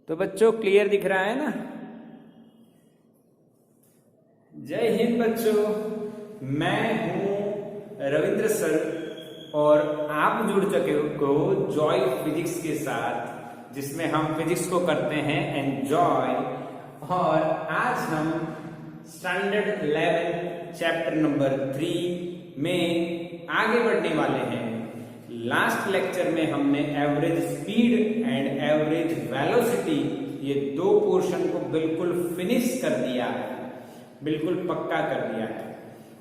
तो बच्चों क्लियर दिख रहा है ना? जय हिंद बच्चों, मैं हूं रविंद्र सर और आप जुड़ चुके हो जॉय फिजिक्स के साथ, जिसमें हम फिजिक्स को करते हैं एंजॉय। और आज हम स्टैंडर्ड 11 चैप्टर नंबर 3 में आगे बढ़ने वाले हैं। लास्ट लेक्चर में हमने average speed and average velocity ये दो पोर्शन को बिल्कुल फिनिश कर दिया है, बिल्कुल पक्का कर दिया है।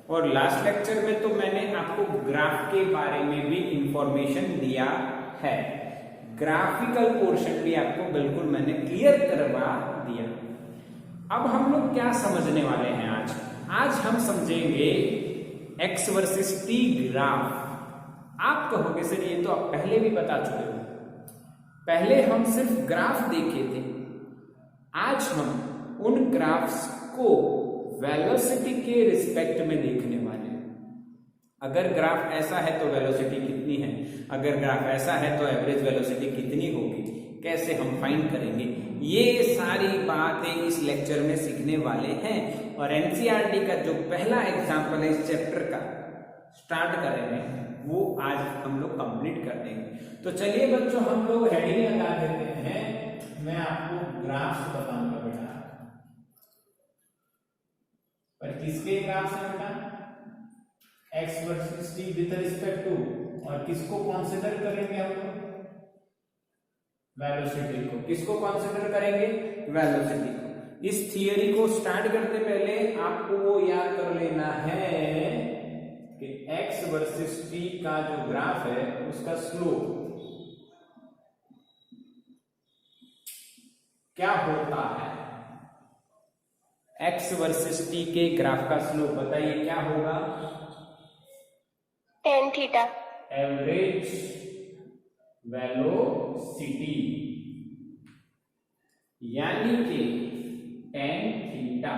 और लास्ट लेक्चर में तो मैंने आपको ग्राफ के बारे में भी इंफॉर्मेशन दिया है, ग्राफिकल पोर्शन भी आपको बिल्कुल मैंने क्लियर करवा दिया। अब हम लोग क्या समझने वाले हैं आज हम समझेंगे एक्स वर्सेस टी ग्राफ। आप कहोगे सर ये तो आप पहले भी बता चुके हो, पहले हम सिर्फ ग्राफ देखे थे, आज हम उन ग्राफ्स को वेलोसिटी के रिस्पेक्ट में देखने वाले हैं। अगर ग्राफ ऐसा है तो वेलोसिटी कितनी है, अगर ग्राफ ऐसा है तो एवरेज वेलोसिटी कितनी होगी, कैसे हम फाइंड करेंगे, ये सारी बातें इस लेक्चर में सीखने वाले हैं। और एनसीईआरटी का जो पहला एग्जाम्पल है इस चैप्टर का स्टार्ट कर रहे हैं, वो आज हम लोग कंप्लीट कर देंगे। तो चलिए बच्चों, हम लोग हेडिंग लगा देते हैं। मैं आपको ग्राफ्स बताऊंगा बेटा, पर किसके ग्राफ्स हैं बेटा? X versus t with respect to, और किसको कंसीडर करेंगे हम लोग? वेलोसिटी को। किसको कंसीडर करेंगे? वेलोसिटी को। इस थियरी को स्टार्ट करते पहले आपको वो याद कर लेना है कि x वर्सेस t का जो ग्राफ है उसका स्लोप क्या होता है। x वर्सेस t के ग्राफ का स्लोप बताइए क्या होगा? tan theta. एवरेज वेलोसिटी यानी कि tan थीटा।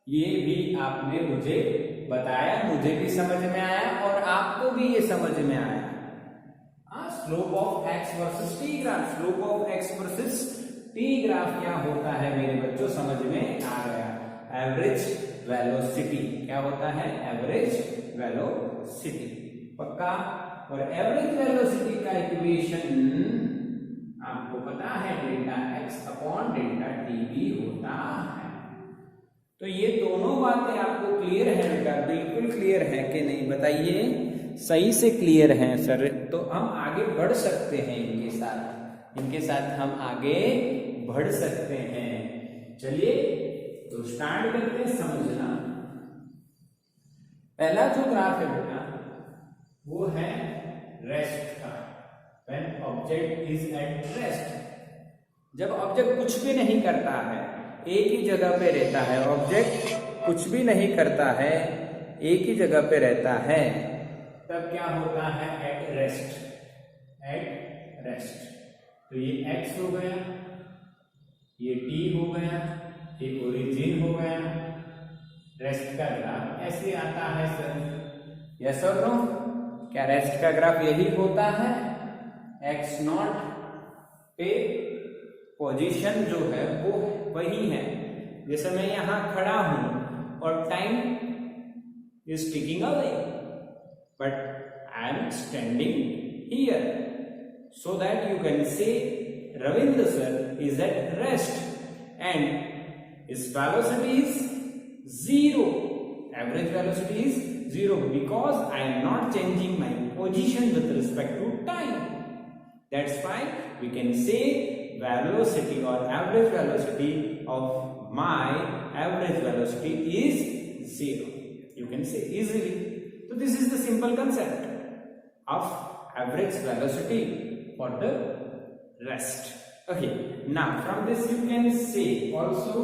ये भी आपने मुझे बताया, मुझे भी समझ में आया और आपको भी ये समझ में आया। Slope of x versus T graph, slope of x versus T graph क्या होता है मेरे बच्चों, समझ में आ गया। एवरेज वेलोसिटी क्या होता है? एवरेज वेलोसिटी, पक्का। और एवरेज वेलोसिटी का इक्वेशन आपको पता है delta x upon delta T भी होता है। तो ये दोनों बातें आपको क्लियर है बेटा? बिल्कुल क्लियर है कि नहीं बताइए? सही से क्लियर है सर, तो हम आगे बढ़ सकते हैं इनके साथ हम आगे बढ़ सकते हैं। चलिए तो स्टार्ट करते हैं समझना। पहला जो ग्राफ है बेटा वो है रेस्ट का। When object is at rest, जब ऑब्जेक्ट कुछ भी नहीं करता है, एक ही जगह पे रहता है, ऑब्जेक्ट कुछ भी नहीं करता है, एक ही जगह पे रहता है, तब क्या होता है? At rest, at rest. तो ये x हो गया, ये t हो गया, ये ओरिजिन हो गया। रेस्ट का ग्राफ ऐसे आता है सर, यस और नो? क्या रेस्ट का ग्राफ यही होता है? x नॉट पे पोजीशन जो है वो वही है। जैसे मैं यहां खड़ा हूं और time is ticking away, but I am standing here, so that you can say Ravindra sir is at rest and his velocity is 0. Average velocity is 0 because I am not changing my position with respect to time. That's why we can say velocity or average velocity of my average velocity is 0. You can say easily. So this is the simple concept of average velocity for the rest. Okay, now from this you can say also,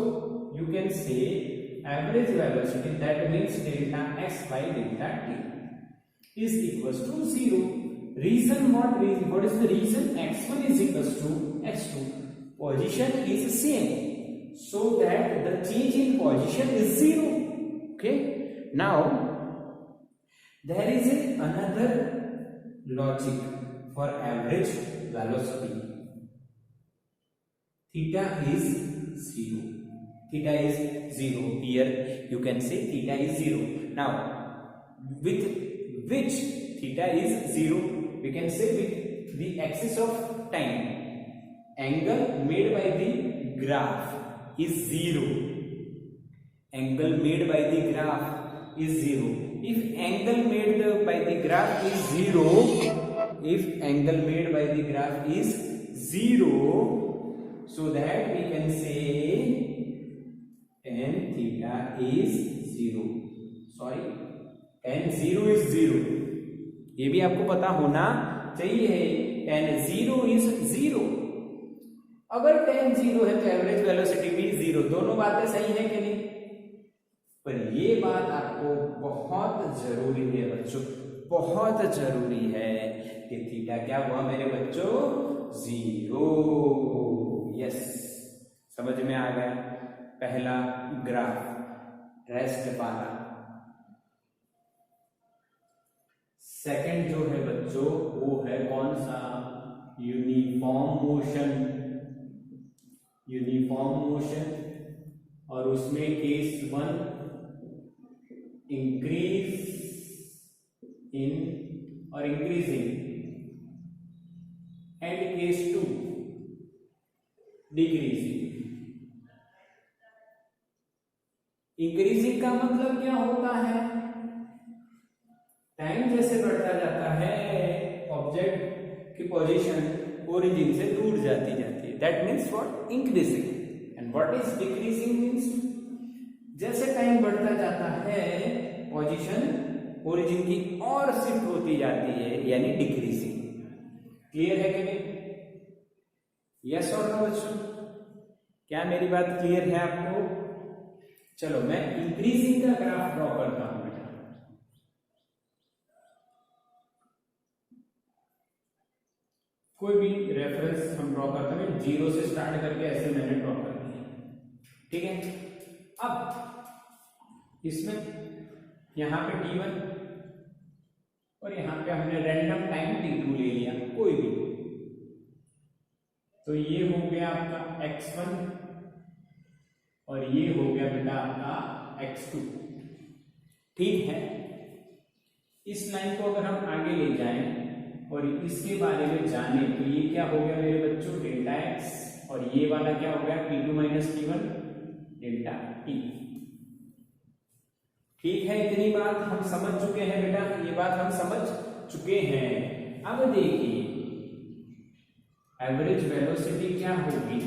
you can say average velocity, that means delta x by delta t is equals to 0. Reason, what is the reason? x1 is equals to x2, position is same, so that the change in position is 0. Okay, now there is another logic for average velocity. theta is 0. Theta is 0. Here you can say theta is 0. Now, with which theta is 0? We can say with the axis of time. Angle made by the graph is 0. Angle made by the graph is 0. If angle made by the graph is 0, if angle made by the graph is 0, so that we can say tan theta is 0. Sorry, tan 0 is 0. ये भी आपको पता होना चाहिए. tan 0 is 0. अगर tan 0 है तो average velocity भी 0. दोनों बातें सही है कि नहीं? पर ये बात आपको बहुत जरूरी है बच्चों, बहुत जरूरी है कि थीटा क्या हुआ मेरे बच्चों? 0. यस, समझ में आ गया. पहला ग्राफ रेस्ट वाला. सेकंड जो है बच्चों वो है कौन सा? Uniform motion. यूनिफॉर्म मोशन, और उसमें केस 1 इंक्रीज इन और increasing, and case 2 decreasing. Increasing का मतलब क्या होता है? टाइम जैसे बढ़ता जाता है ऑब्जेक्ट की पोजीशन ओरिजिन से दूर जाती जाती है. That means what? Increasing. And what is decreasing? Means जैसे टाइम बढ़ता जाता है पोजीशन ओरिजिन की और शिफ्ट होती जाती है, यानी डिक्रीजिंग. क्लियर है कि नहीं? यस और नो बच्चों? क्या मेरी बात क्लियर है आपको? चलो मैं इंक्रीजिंग का ग्राफ ड्रॉ करता हूं बेटा. कोई भी रेफरेंस हम ड्रॉ करते हैं, 0 से स्टार्ट करके ऐसे मैंने ड्रॉ कर दिया. ठीक है. अब इसमें यहां पे t1 और यहां पे हमने रैंडम टाइम t2 ले लिया, कोई भी. तो ये हो गया आपका x1 और ये हो गया बेटा आपका x2. ठीक है. इस लाइन को अगर हम आगे ले जाएं और इसके बारे में जाने तो ये क्या हो गया मेरे बच्चों? Delta x. और ये वाला क्या हो गया? t2 minus t1 delta t. ठीक है, इतनी बात हम समझ चुके हैं बेटा. ये बात हम समझ चुके हैं. अब देखिए एवरेज वेलोसिटी क्या होगी?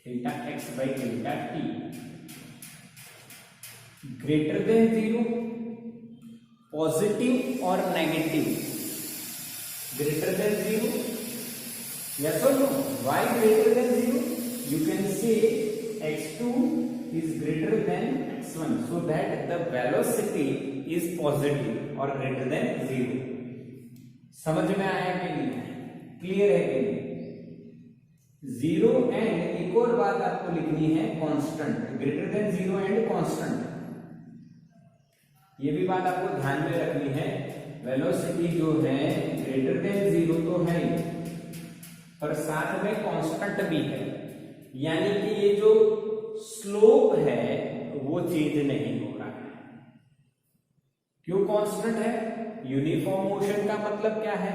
Delta x by delta t greater than 0, positive और negative. Greater than 0, yes or no? Why greater than 0? You can say x2 is greater than x1, so that the velocity is positive or greater than 0. समझ में आया कि नहीं? Clear है कि नहीं? 0 and एक और बात आपको लिखनी है constant. Greater than 0 and constant. ये भी बात आपको ध्यान में रखनी है. वेलोसिटी जो है ग्रेटर देन 0 तो है ही, पर साथ में कांस्टेंट भी है. यानी कि ये जो स्लोप है वो चेंज नहीं हो रहा है. क्यों कांस्टेंट है? यूनिफॉर्म मोशन का मतलब क्या है?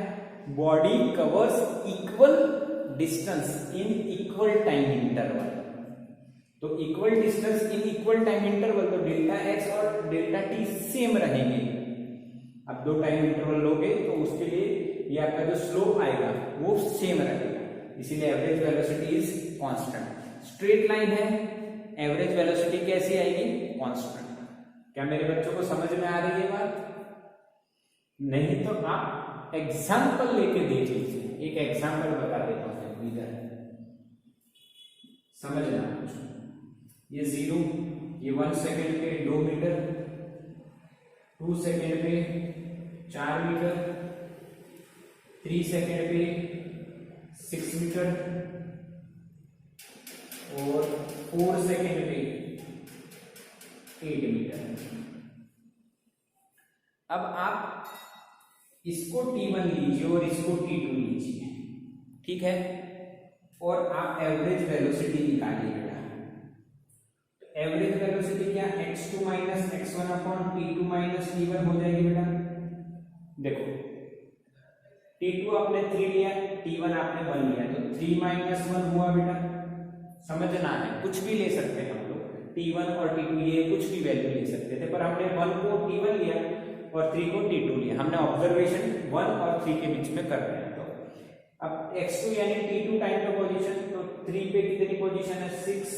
Body covers equal distance in equal time interval. तो equal distance in equal time interval, तो डेल्टा x और डेल्टा t सेम रहेंगे. अब 2 टाइम इंटरवल लोगे तो उसके लिए ये आपका जो स्लोप आएगा वो सेम रहेगा. इसीलिए average velocity is constant. Straight line है, एवरेज वेलोसिटी कैसी आएगी? कांस्टेंट. क्या मेरे बच्चों को समझ में आ रही है बात? नहीं तो आप एग्जाम्पल लेके देख लीजिए. एक एग्जाम्पल बता देता हूं इधर, समझना. ये 0, ये 1 सेकेंड पे 2 मीटर, 2 सेकेंड पे 4 मीटर, 3 सेकेंड पे 6 मीटर और 4 सेकेंड पे 8 मीटर. अब आप इसको t1 लीजिए और इसको t2 लीजिए. ठीक है. और आप एवरेज वेलोसिटी निकालिए बेटा। एवरेज वेलोसिटी क्या, x2 minus x1 upon t2 minus t1 हो जाएगी बेटा। देखो t2 आपने 3 लिया, t1 आपने 1 लिया, तो 3 माइनस 1 हुआ बेटा। समझना है, कुछ भी ले सकते हैं हम लोग, t1 और t2 ये कुछ भी वैल्यू ले सकते थे, पर हमने 1 को t1 लिया और 3 को t2 लिया। हमने ऑब्जर्वेशन 1 और 3 के बीच में कर रहे हैं। तो अब x2 यानी t2 टाइम का पोजीशन, तो 3 पे कितनी पोजीशन है 6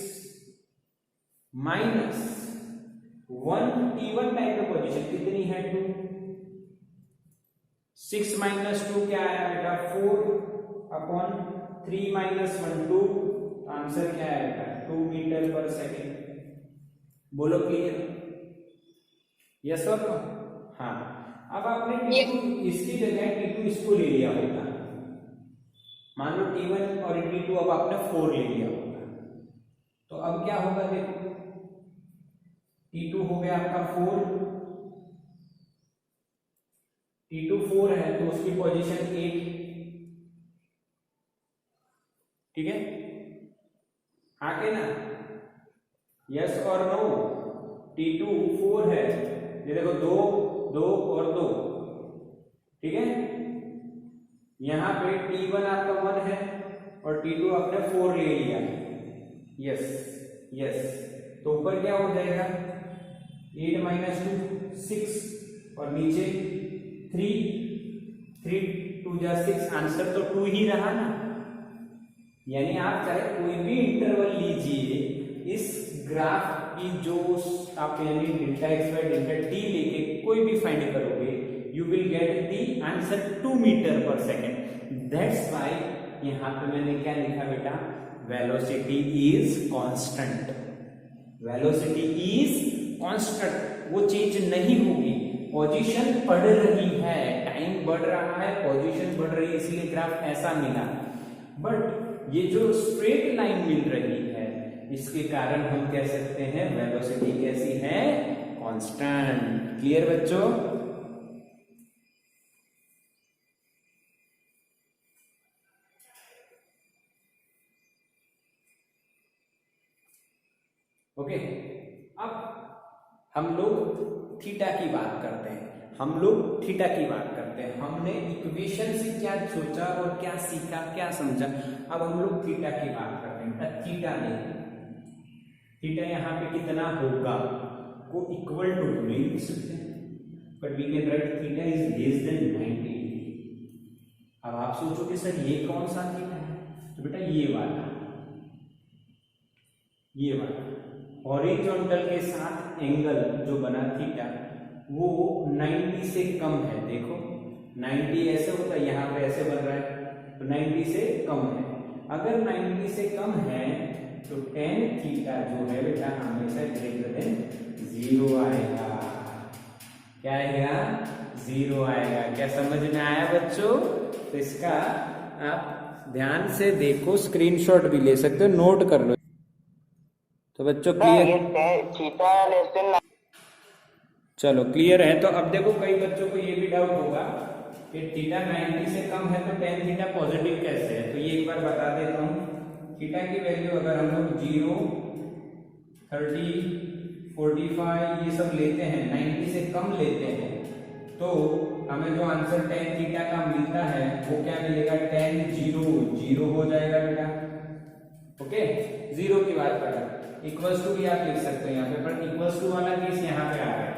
माइनस 1 t1 टाइम का पोजीशन कितनी है 2, 6 माइनस 2 क्या आया बेटा 4 अपॉन 3 माइनस 1 2, आंसर क्या है बेटा 2 मीटर पर सेकेंड। बोलो क्लियर, यस और नो? हाँ। अब आपने t2 इसकी जगह t2 इसको ले लिया होता, मान लो t1 और t2 अब आपने 4 ले लिया होता, तो अब क्या होगा देखो, t2 हो गया आपका 4, t2 4 है तो उसकी पोजीशन 8, ठीक है, आगे ना, यस और नो? t2 4 है, ये देखो 2 2 और 2, ठीक है, यहां पे t1 आपका 1 है और t2 आपने 4 ले लिया, यस यस, तो ऊपर क्या हो जाएगा 8 माइनस 2 6 और नीचे 3 3 2 जा 6, आंसर तो 2 ही रहा ना। यानी आप चाहे कोई भी इंटरवल लीजिए, इस ग्राफ की जो आप यानी delta x by delta t लेके कोई भी फाइंड करोगे, you will get the answer 2 metre per second. That's why यहां पे मैंने क्या लिखा बेटा, velocity is constant. Velocity is constant, वो चेंज नहीं होगी। पोजीशन बढ़ रही है, टाइम बढ़ रहा है, पोजीशन बढ़ रही है, इसलिए ग्राफ ऐसा मिला। बट ये जो स्ट्रेट लाइन मिल रही है, इसके कारण हम कह सकते हैं वेलोसिटी कैसी है, कांस्टेंट। क्लियर बच्चों? ओके, अब हम लोग थीटा की बात करते हैं। हमने इक्वेशन से क्या सोचा और क्या सीखा, क्या समझा, अब हम लोग थीटा की बात करते हैं। थीटा नहीं, थीटा यहाँ पे कितना होगा को इक्वल टू नहीं लिख सकते, but we can write theta is less than 90 degree. अब आप सोचोगे सर ये कौन सा थीटा है, तो बेटा ये वाला हॉरिजॉन्टल के साथ एंगल जो बना थीटा वो 90 से कम है। देखो 90 ऐसे होता है, यहाँ पे ऐसे बन रहा है, तो 90 से कम है। अगर 90 से कम है तो tan थीटा जो है बेटा हमेशा ग्रेटर देन 0 आएगा। क्या आएगा? 0 आएगा। क्या समझ में आया बच्चों? तो इसका आप ध्यान से देखो, स्क्रीनशॉट भी ले सकते हो, नोट कर लो। तो बच्चों क्लियर? चलो क्लियर है। तो अब देखो कई बच्चों को ये भी डाउट होगा कि थीटा 90 से कम है तो tan थीटा पॉजिटिव कैसे है। तो ये एक बार बता देता हूँ। थीटा की वैल्यू अगर हम लोग 0, 30, 45 ये सब लेते हैं, 90 से कम लेते हैं, तो हमें जो आंसर tan थीटा का मिलता है वो क्या मिलेगा? tan 0 हो जाएगा बेटा। ओके, 0 की बात कर रहे हैं। इक्वल्स टू भी आप लिख सकते हैं यहाँ पे, पर इक्वल्स टू वाला केस यहाँ पे आ गया,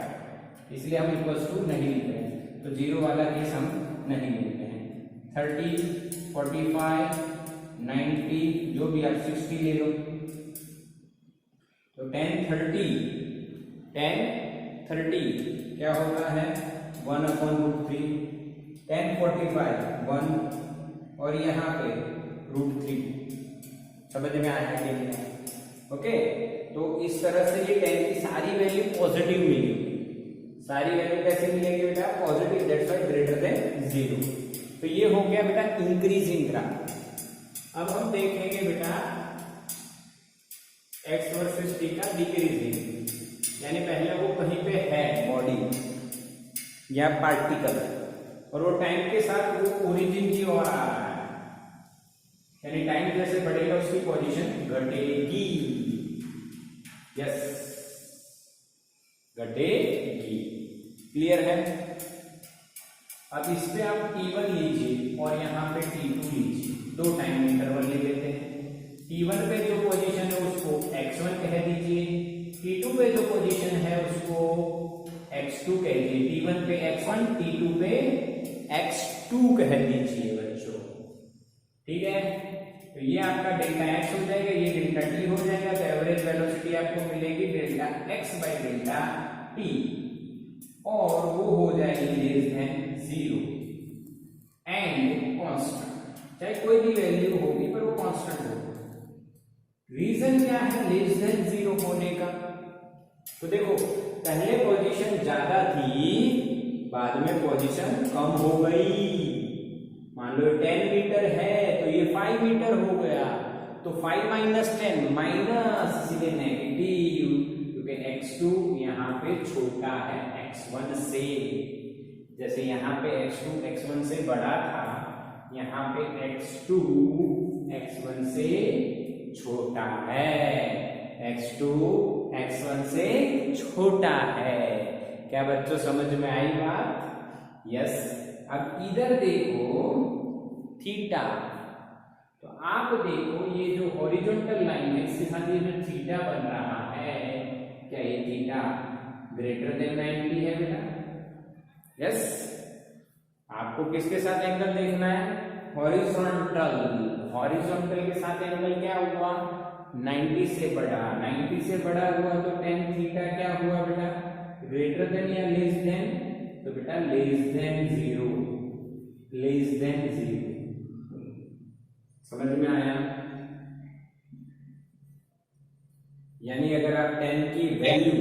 इसलिए हम इक्वल्स टू नहीं लिख रहे हैं। तो 0 वाला केस हम नहीं लिखते हैं। 30, 45, 90 जो भी आप 60 ले लो, तो tan 30 क्या होता है? 1/√3। tan 45 1, और यहाँ पे √3। समझ में आया कि नहीं? ओके, तो इस तरह से ये tan की सारी वैल्यू पॉजिटिव मिलेगी। सारी वैल्यू कैसे मिलेगी बेटा? Positive, that's why greater than 0। तो ये हो गया बेटा इंक्रीजिंग ग्राफ। अब हम देखेंगे बेटा x वर्सेस t का डिक्रीजिंग, यानी पहले वो कहीं पे है बॉडी या पार्टिकल, और वो टाइम के साथ वो ओरिजिन की ओर आ रहा है, यानी टाइम जैसे बढ़ेगा पोजीशन घटेगी, यस घटेगी। क्लियर है? अब इस पे आप T1 लीजिए और यहाँ पे T2 लीजिए, दो टाइम इंटरवल ले लेते हैं। T1 पे जो पोजीशन है उसको x1 कह दीजिए, T2 पे जो पोजीशन है उसको x2 कह दीजिए। T1 पे x1, T2 पे x2 कह दीजिए बच्चों, ठीक है। तो ये आपका डेल्टा x हो जाएगा, ये डेल्टा t हो जाएगा। तो एवरेज वेलोसिटी आपको मिलेगी delta x by delta t, और वो हो जाएगी लेस देन 0 एंड कांस्टेंट, चाहे कोई भी वैल्यू होगी पर वो कांस्टेंट होगी। रीजन क्या है लेस देन 0 होने का? तो देखो पहले पोजीशन ज्यादा थी, बाद में पोजीशन कम हो गई। मान लो 10 मीटर है तो ये 5 मीटर हो गया, तो 5 माइनस 10 माइनस, इसलिए नेगेटिव, क्योंकि x2 यहाँ पे छोटा है x1 से। जैसे यहाँ पे x2 x1 से बड़ा था, यहाँ पे x2 x1 से छोटा है, x2 x1 से छोटा है। क्या बच्चों समझ में आई बात? यस। अब इधर देखो थीटा, तो आप देखो ये जो हॉरिजॉन्टल लाइन है इसके साथ ये जो थीटा बन रहा है, क्या ये थीटा ग्रेटर देन 90 है बेटा? यस। आपको किसके साथ एंगल देखना है? हॉरिजॉन्टल। हॉरिजॉन्टल के साथ एंगल क्या हुआ? 90 से बड़ा। 90 से बड़ा हुआ तो tan थीटा क्या हुआ बेटा? ग्रेटर देन या लेस देन? तो बेटा लेस देन 0, लेस देन 0। समझ में आया? यानी अगर आप tan की वैल्यू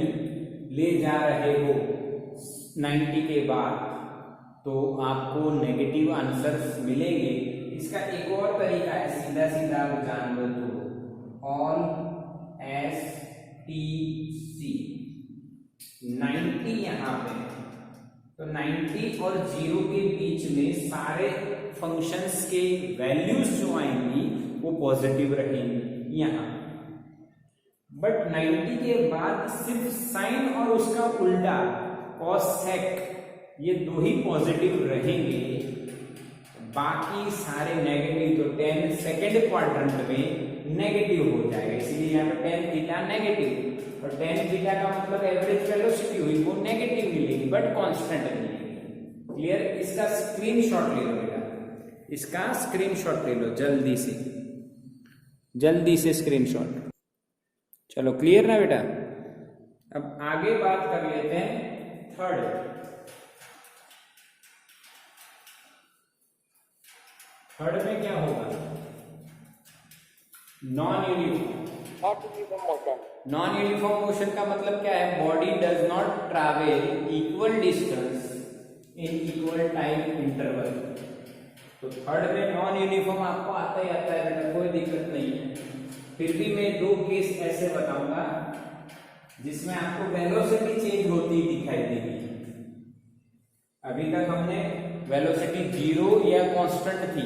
ले जा रहे हो 90 के बाद तो आपको नेगेटिव आंसर्स मिलेंगे। इसका एक और तरीका है, सीधा सीधा आप जान लो तो ऑल STC 90 यहाँ पे, तो 90 और 0 के बीच में सारे फंक्शंस के वैल्यूज जो आएंगी वो पॉजिटिव रहेंगी यहाँ। बट 90 के बाद सिर्फ साइन और उसका उल्टा cos sec ये दो ही पॉजिटिव रहेंगे, बाकी सारे नेगेटिव। तो tan सेकेंड क्वाड्रेंट में नेगेटिव हो जाएगा, इसलिए यहाँ पे tan थीटा नेगेटिव, और tan थीटा का मतलब एवरेज वेलोसिटी हुई वो नेगेटिव मिलेगी बट कांस्टेंट मिलेगी। क्लियर? इसका स्क्रीनशॉट ले लो बेटा, इसका स्क्रीनशॉट ले लो जल्दी से, जल्दी से स्क्रीनशॉट। चलो क्लियर ना बेटा? अब आगे बात कर लेते हैं थर्ड में क्या होगा? Non uniform motion. Non uniform motion का मतलब क्या है? Body does not travel equal distance in equal time interval. तो थर्ड में नॉन यूनिफॉर्म आपको आता ही आता है बेटा, कोई दिक्कत नहीं है। फिर भी मैं दो केस ऐसे बताऊंगा जिसमें आपको वेलोसिटी चेंज होती दिखाई देगी। अभी तक हमने वेलोसिटी 0 या कांस्टेंट थी,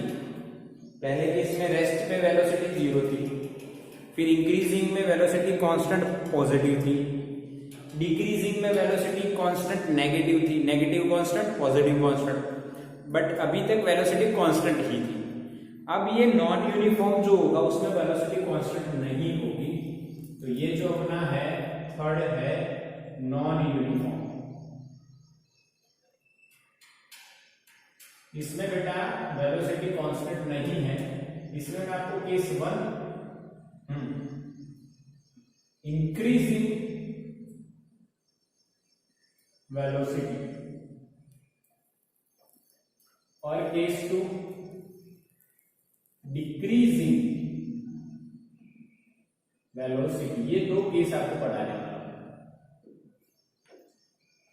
पहले केस में रेस्ट में वेलोसिटी 0 थी, फिर इंक्रीजिंग में वेलोसिटी कांस्टेंट पॉजिटिव थी, डिक्रीजिंग में वेलोसिटी कांस्टेंट नेगेटिव थी, negative constant positive constant, but अभी तक वेलोसिटी कांस्टेंट ही थी। अब ये नॉन यूनिफॉर्म जो होगा उसमें वेलोसिटी कांस्टेंट नहीं होगी, तो ये जो अपना है थर्ड है नॉन यूनिफॉर्म। इसमें बेटा वेलोसिटी कांस्टेंट नहीं है, इसमें मैं आपको केस 1 इंक्रीजिंग वेलोसिटी और केस 2 डिक्रीजिंग वेलोसिटी, ये दो केस आपको पढ़ाने वाला है,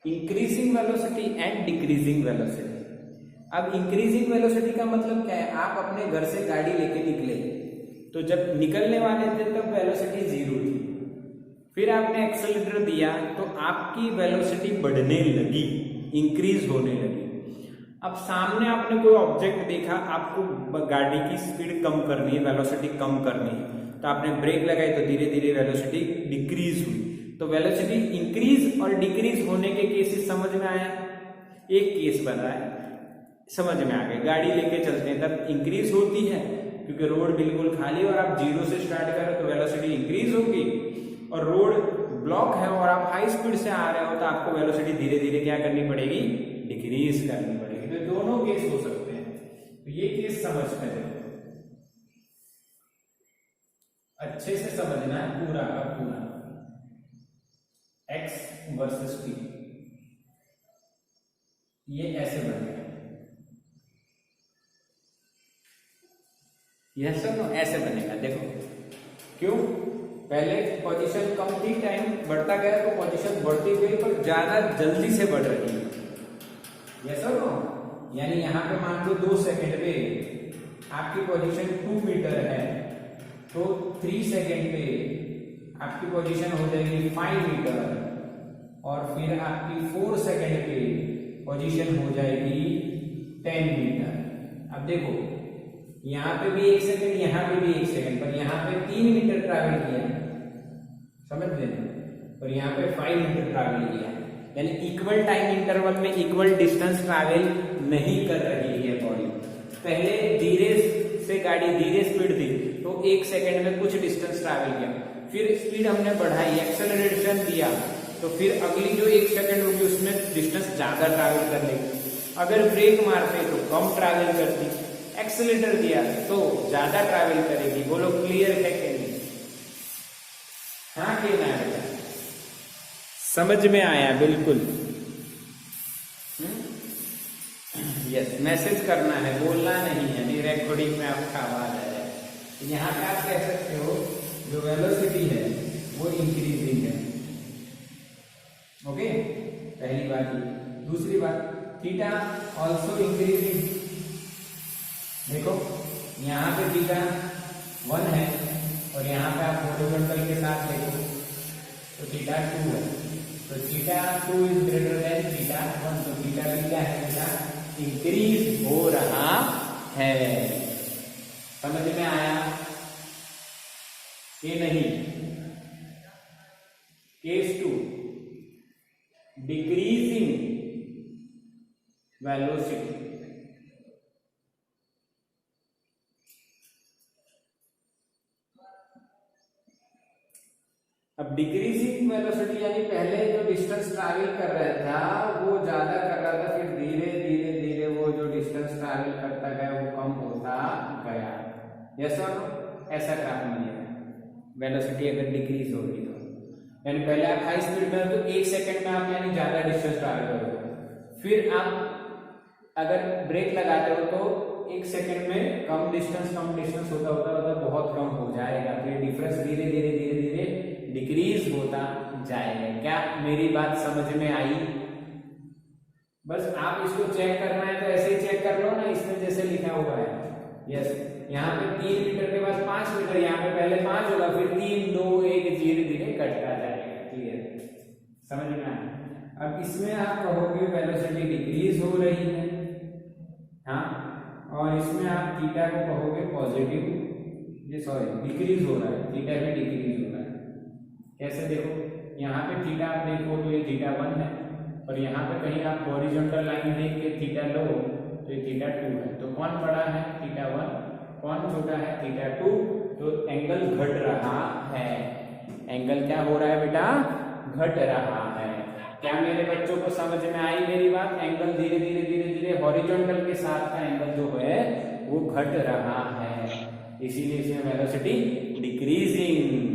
increasing velocity and decreasing velocity. अब इंक्रीजिंग वेलोसिटी का मतलब क्या है? आप अपने घर से गाड़ी लेके निकले, तो जब निकलने वाले थे तब वेलोसिटी 0 थी, फिर आपने एक्सेलरेटर दिया तो आपकी वेलोसिटी बढ़ने लगी, इंक्रीज होने लगी। अब सामने आपने कोई ऑब्जेक्ट देखा, आपको गाड़ी की स्पीड कम करनी है, वेलोसिटी कम करनी है, तो आपने ब्रेक लगाई तो धीरे धीरे वेलोसिटी डिक्रीज हुई। तो वेलोसिटी इंक्रीज और डिक्रीज होने के केसेस समझ में आया। एक केस बता है, समझ में आ गए। गाड़ी लेके चलते हैं तब इंक्रीज होती है क्योंकि रोड बिल्कुल खाली और आप जीरो से स्टार्ट करें तो वेलोसिटी इंक्रीज होगी, और रोड ब्लॉक है और आप हाई स्पीड से आ रहे हो तो आपको वेलोसिटी धीरे धीरे क्या करनी पड़ेगी, डिक्रीज करनी पड़ेगी। तो दोनों केस हो सकते हैं, तो ये केस समझते हैं, अच्छे से समझना है पूरा का पूरा। x वर्सेस t ये ऐसे बनेगा, यह सब ऐसे बनेगा। देखो क्यों, पहले पोजीशन कम थी, टाइम बढ़ता गया तो पोजीशन बढ़ती गई पर ज्यादा जल्दी से बढ़ रही है। यस और नो, यानी यहां पे मान लो 2 सेकंड पे आपकी पोजीशन 2 मीटर है तो 3 सेकंड पे आपकी पोजीशन हो जाएगी 5 मीटर, और फिर आपकी 4 सेकंड पे पोजीशन हो जाएगी 10 मीटर। अब देखो यहां पे भी 1 सेकंड, यहां पे भी 1 सेकंड, पर यहां पे 3 मीटर ट्रैवल किया, समझ लेना, और यहां पे 5 मीटर ट्रैवल किया, यानी इक्वल टाइम इंटरवल में इक्वल डिस्टेंस ट्रैवल नहीं कर रही है बॉडी। पहले धीरे से गाड़ी धीरे स्पीड थी तो 1 सेकंड में कुछ डिस्टेंस ट्रैवल किया, फिर स्पीड हमने बढ़ाई, एक्सेलरेशन दिया, तो फिर अगली जो 1 सेकंड होगी उसमें डिस्टेंस ज्यादा ट्रैवल कर लेगी। अगर ब्रेक मारते तो कम ट्रैवल करती, एक्सेलेरेटर दिया तो ज्यादा ट्रैवल करेगी। बोलो क्लियर है कि नहीं? हाँ कि ना बेटा, समझ में आया? बिल्कुल यस, मैसेज करना है, बोलना नहीं है, नहीं रिकॉर्डिंग में आपका आवाज आ जाए। यहाँ पे आप कह सकते हो जो वेलोसिटी है वो इंक्रीजिंग है। ओके, पहली बात ये। दूसरी बात, थीटा ऑल्सो इंक्रीजिंग। देखो यहाँ पे थीटा 1 है और यहाँ पे आप हॉरिजॉन्टल के साथ देखो तो थीटा 2 है, तो theta 2 is greater than theta 1, तो थीटा भी क्या है, थीटा इंक्रीज हो रहा है। समझ में आया कि नहीं? Case 2, decreasing velocity. अब डिक्रीजिंग वेलोसिटी यानी पहले जो डिस्टेंस ट्रैवल कर रहा था वो ज्यादा कर रहा था, फिर धीरे धीरे धीरे वो जो डिस्टेंस ट्रैवल करता गया वो कम होता गया। यस और नो? ऐसा ग्राफ बनेगा वेलोसिटी अगर डिक्रीज होगी तो, यानी पहले आप हाई स्पीड में हो तो 1 सेकंड में आप यानी ज्यादा डिस्टेंस ट्रैवल करोगे, फिर आप अगर ब्रेक लगाते हो तो 1 सेकंड में कम डिस्टेंस होता होता बहुत कम हो जाएगा, फिर डिफरेंस धीरे धीरे धीरे धीरे डिक्रीज होता जाएगा। क्या मेरी बात समझ में आई? बस आप इसको चेक करना है तो ऐसे ही चेक कर लो ना, इसमें जैसे लिखा हुआ है। यस, यहाँ पे 3 मीटर के बाद 5 मीटर, यहाँ पे पहले 5 होगा, फिर 3 2 1 धीरे धीरे कटता जाएगा। क्लियर? समझ में आया? अब इसमें आप कहोगे वेलोसिटी डिक्रीज हो रही है, हाँ, और इसमें आप थीटा को कहोगे पॉजिटिव, ये सॉरी डिक्रीज हो रहा है, थीटा भी डिक्रीज हो रहा है। कैसे? देखो यहाँ पे थीटा आप देखो तो ये थीटा 1 है, और यहाँ पे कहीं आप हॉरिजॉन्टल लाइन देख के थीटा लो तो ये थीटा 2 है, तो कौन बड़ा है? थीटा 1, कौन छोटा है? थीटा 2, तो एंगल घट रहा है। एंगल क्या हो रहा है बेटा? घट रहा है। क्या मेरे बच्चों को समझ में आई मेरी बात? एंगल धीरे धीरे धीरे धीरे हॉरिजॉन्टल के साथ का एंगल जो है वो घट रहा है, इसीलिए इसमें वेलोसिटी डिक्रीजिंग,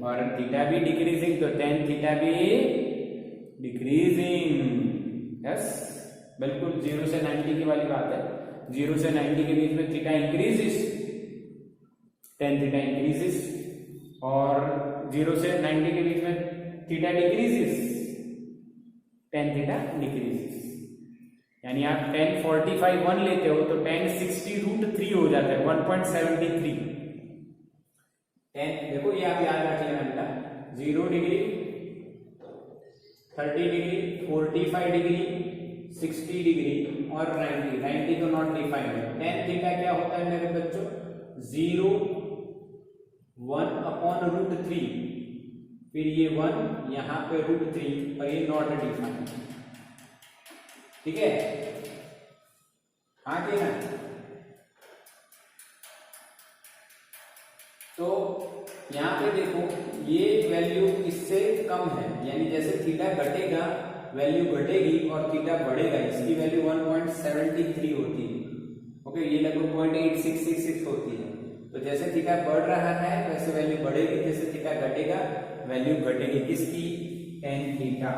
और थीटा भी डिक्रीजिंग, तो tan थीटा भी डिक्रीजिंग। यस, बिल्कुल 0 से 90 की वाली बात है। 0 से 90 के बीच में theta increases, tan theta increases, और 0 से 90 के बीच में theta decreases, tan theta decreases. यानी आप tan 45 1 लेते हो तो tan 60√3 हो जाता है, 1.73। देखो ये आप याद रख लेना बेटा, 0 डिग्री, 30 डिग्री, 45 डिग्री, 60 डिग्री और 90 तो नॉट डिफाइंड है। tan थीटा क्या होता है मेरे बच्चों? 0 1/√3, फिर ये 1 यहाँ पे √3 और ये नॉट डिफाइंड। ठीक है, हाँ कि ना? तो यहाँ पे देखो ये वैल्यू इससे कम है, यानी जैसे थीटा घटेगा वैल्यू घटेगी और थीटा बढ़ेगा, इसकी वैल्यू 1.73 होती है। ओके, ये लगभग 0.8666 होती है। तो जैसे थीटा बढ़ रहा है वैसे वैल्यू बढ़ेगी, जैसे थीटा घटेगा वैल्यू घटेगी। किसकी? tan theta.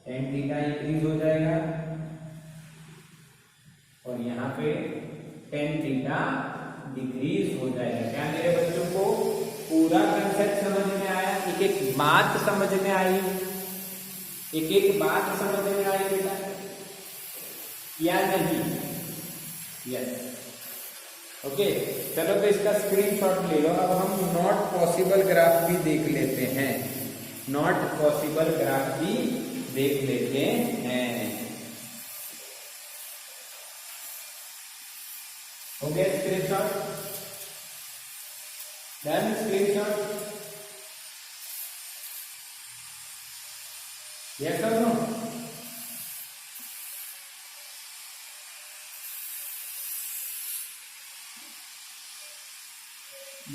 tan theta increase हो जाएगा और यहाँ पे tan थीटा डिक्रीज हो जाएगा। क्या मेरे बच्चों को पूरा कंसेप्ट समझ में आया? एक एक बात समझ में आई? एक एक बात समझ में आई बेटा या नहीं? यस। ओके, चलो तो इसका स्क्रीनशॉट ले लो। अब हम नॉट पॉसिबल ग्राफ भी देख लेते हैं। नॉट पॉसिबल ग्राफ भी देख लेते हैं। हो गया स्क्रीनशॉट? Done screenshot? यस और नो?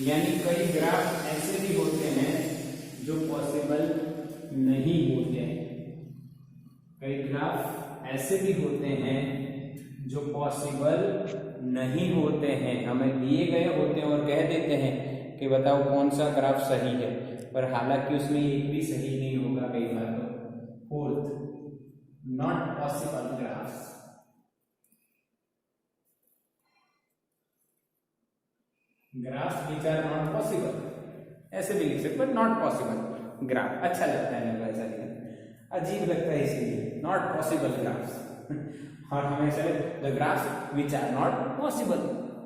यानी कई ग्राफ ऐसे भी होते हैं जो पॉसिबल नहीं होते हैं। कई ग्राफ ऐसे भी होते हैं जो पॉसिबल नहीं होते हैं। हमें दिए गए होते हैं और कह देते हैं कि बताओ कौन सा ग्राफ सही है, पर हालांकि उसमें एक भी सही नहीं होगा कई बार। तो fourth, not possible graph. Graph which are not possible, ऐसे भी लिख सकते, बट नॉट पॉसिबल ग्राफ अच्छा लगता है मेरे को, ऐसा लिखना अजीब लगता है इसीलिए नॉट पॉसिबल ग्राफ्स। और हमेशा the graphs which are not possible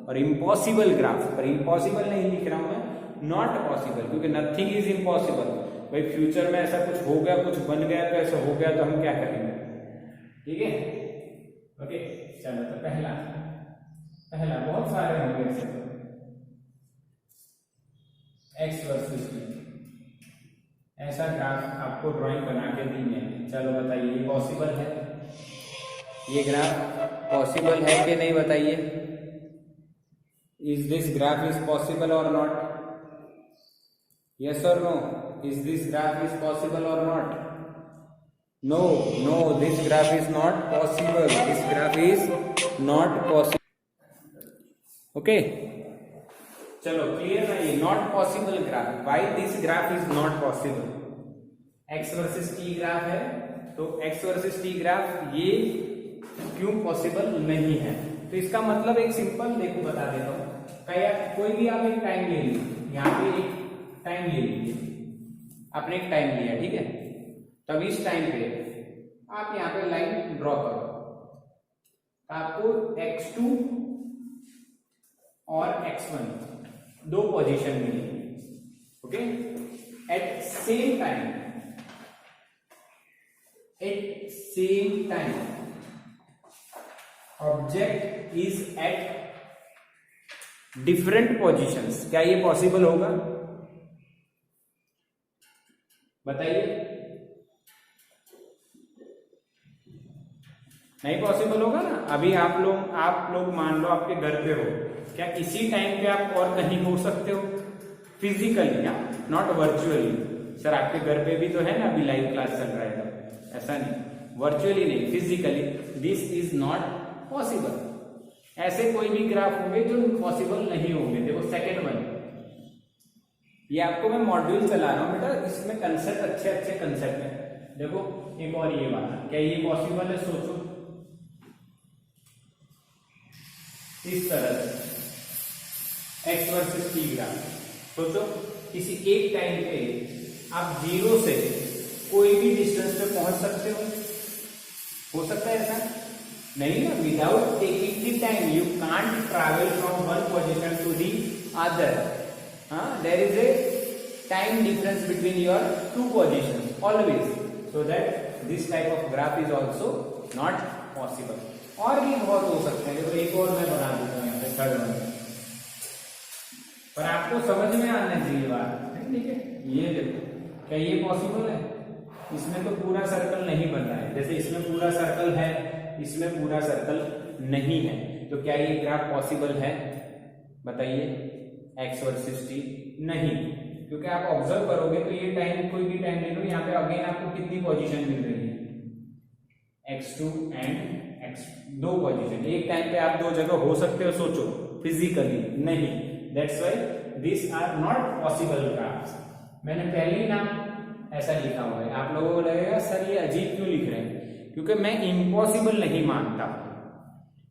और इम्पॉसिबल ग्राफ, पर इम्पॉसिबल नहीं लिख रहा हूं मैं, नॉट पॉसिबल, क्योंकि नथिंग इज इम्पॉसिबल। भाई फ्यूचर में ऐसा कुछ हो गया, कुछ बन गया, तो ऐसा हो गया तो हम क्या करेंगे? ठीक है, ओके। चलो तो पहला बहुत सारे होंगे ऐसे, एक्स वर्सेस टी। ऐसा ग्राफ आपको ड्राइंग बना के दी है। चलो बताइए ये पॉसिबल है? ये ग्राफ पॉसिबल है कि नहीं बताइए? Is this graph is possible और नॉट? यस और no? Is this graph is possible और not? No, no, this graph is not possible. This graph is not possible. Okay, चलो क्लियर है? ये not possible graph. Why this graph is not possible? X versus T graph है, तो x versus T graph ये क्यों possible नहीं है? तो इसका मतलब एक सिंपल देखो बता देता हूं। कोई भी आप एक टाइम ले लीजिए, यहाँ पे एक टाइम ले लीजिए, आपने एक टाइम लिया, ठीक है? तब इस टाइम पे आप यहाँ पे लाइन ड्रॉ करो, आपको x2 और x1 दो पोजीशन मिलेगी। Okay, at same time object is at different positions. क्या ये पॉसिबल होगा? बताइए। नहीं पॉसिबल होगा ना। अभी आप लोग मान लो आपके घर पे हो, क्या इसी टाइम पे आप और कहीं हो सकते हो? फिजिकली, या नॉट वर्चुअली। सर आपके घर पे भी तो है ना, अभी लाइव क्लास चल रहा है, तो ऐसा नहीं, वर्चुअली नहीं, physically this is not possible. ऐसे कोई भी ग्राफ होंगे जो पॉसिबल नहीं होंगे। देखो सेकेंड वन, ये आपको मैं मॉड्यूल चला रहा हूं बेटा, इसमें कंसेप्ट अच्छे कंसेप्ट है। देखो एक और ये वाला, क्या ये पॉसिबल है? सोचो इस तरह से एक्स वर्सेस टी ग्राफ। सोचो किसी एक टाइम पे आप 0 से कोई भी डिस्टेंस पे पहुंच सकते हो सकता है ऐसा? नहीं ना, without taking the time you can't travel from one position to the other. There is a time difference between your two positions always, so that this type of graph is also not possible। और भी बहुत हो सकते हैं। देखो एक और मैं बना देता हूँ यहाँ पे, थर्ड वन। पर आपको समझ में आना चाहिए बात, ठीक है। ये देखो, क्या ये पॉसिबल है? इसमें तो पूरा सर्कल नहीं बन रहा है, जैसे इसमें पूरा सर्कल है, इसमें पूरा सर्कल नहीं है, तो क्या ये ग्राफ पॉसिबल है? बताइए। x वर्सेस t नहीं, क्योंकि आप ऑब्जर्व करोगे तो ये टाइम, कोई भी टाइम ले लो, यहाँ पे अगेन आपको कितनी पोजीशन मिल रही है? x2 एंड x, दो पोजीशन। एक टाइम पे आप दो जगह हो सकते हो, सोचो फिजिकली नहीं। That's why this are not possible graphs. मैंने पहले ही नाम ऐसा लिखा हुआ है, आप लोगों को लगेगा सर ये अजीब क्यों लिख रहे हैं, क्योंकि मैं इम्पॉसिबल नहीं मानता।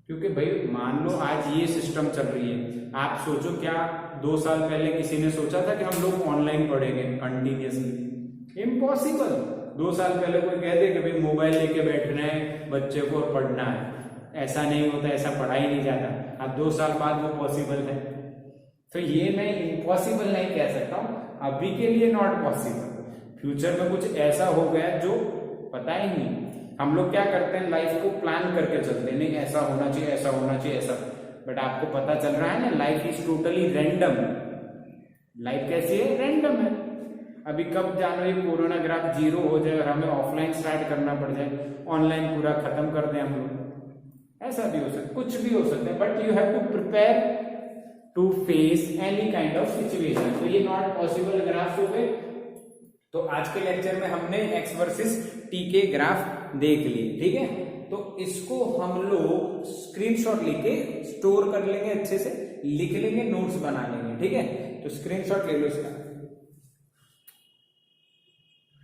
क्योंकि भाई मान लो आज ये सिस्टम चल रही है, आप सोचो क्या 2 साल पहले किसी ने सोचा था कि हम लोग ऑनलाइन पढ़ेंगे कंटिन्यूअसली? इम्पॉसिबल। 2 साल पहले कोई कह दे कि भाई मोबाइल लेके बैठना है बच्चे को और पढ़ना है, ऐसा नहीं होता, ऐसा पढ़ा ही नहीं जाता। अब 2 साल बाद वो पॉसिबल है, तो ये मैं इम्पॉसिबल नहीं कह सकता हूं, अभी के लिए नॉट पॉसिबल। फ्यूचर में कुछ ऐसा हो गया जो पता ही नहीं। हम लोग क्या करते हैं, लाइफ को प्लान करके चलते हैं, नहीं ऐसा होना चाहिए, ऐसा होना चाहिए, ऐसा। बट आपको पता चल रहा है ना, life is totally random. Life कैसी है? रैंडम है। अभी कब जानो ये कोरोना ग्राफ 0 हो जाए और हमें ऑफलाइन स्टार्ट करना पड़ जाए, ऑनलाइन पूरा खत्म कर दें हम लोग, ऐसा भी हो सकता, कुछ भी हो सकता है। But you have to prepare to face any kind of situation. तो ये नॉट पॉसिबल ग्राफ हो गए। तो आज के लेक्चर में हमने x वर्सेस t के ग्राफ देख लिए, ठीक है। तो इसको हम लोग स्क्रीनशॉट लेके स्टोर कर लेंगे, अच्छे से लिख लेंगे, नोट्स बना लेंगे, ठीक है। तो स्क्रीनशॉट ले लो इसका।